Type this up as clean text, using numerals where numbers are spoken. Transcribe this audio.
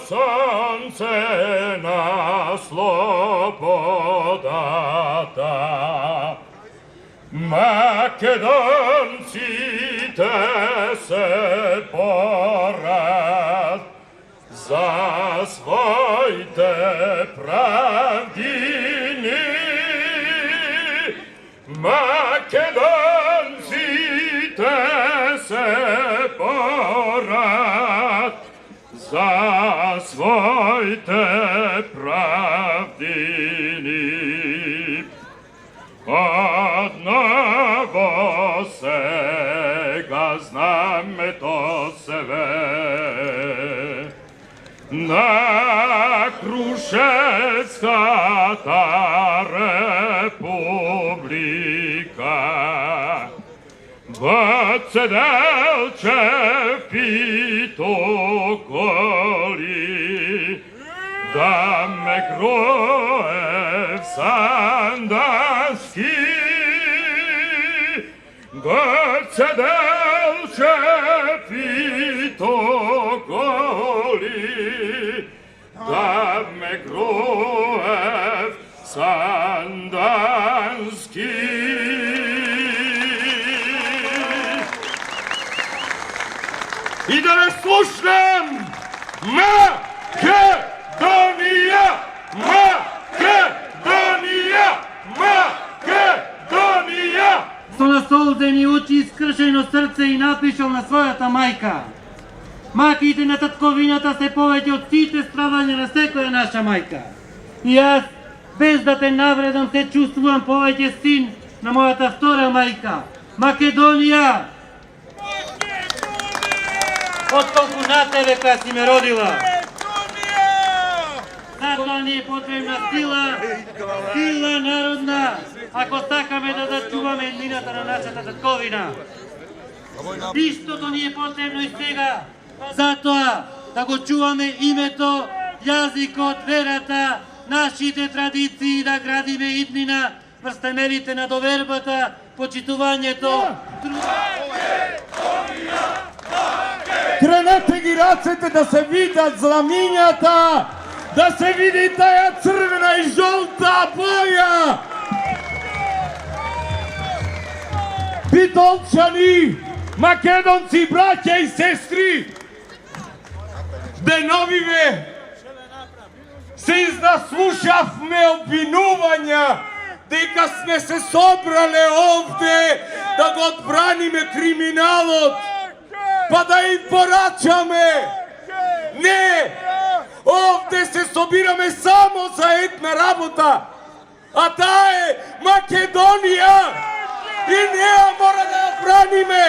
сонце на слободата. Македонците се борят за своите правдини. Македонците се борят за своите правдини. Одного сега знамето се ве на Крушевската република. Бъцеделчев питоколи, да ме Груев Сандански. Бъцеделчев питоколи, да ме Груев Сандански. И да не слушнем Македония! Македония! Македония! Со насолзени очи, искршено срце и напишал на својата мајка: маките на татковината се повеќе од сите страдања на секоја наша мајка. И јас, без да те навредам, се чувствувам повеќе син на мојата втора мајка, Македонија! Отколку на тебе кога си ме родила. Затоа ни е потребна сила народна, ако сакаме да зачуваме еднината на нашата татковина. Истото ни е потребно и сега, затоа да го чуваме името, јазикот, верата, нашите традиции, да градиме иднина врз темелите на довербата, почитувањето. Кренете ги рацете да се видат знамињата, да се види тая црвена и жолта боја. Битолчани, македонци, браќа и сестри, деновиве се изнаслушавме обвинувања дека сме се собрале овде да го одбраниме криминалот, па да им порачаме. Не! Овде се собираме само за една работа, а таа е Македонија! И неа мора да ја браниме!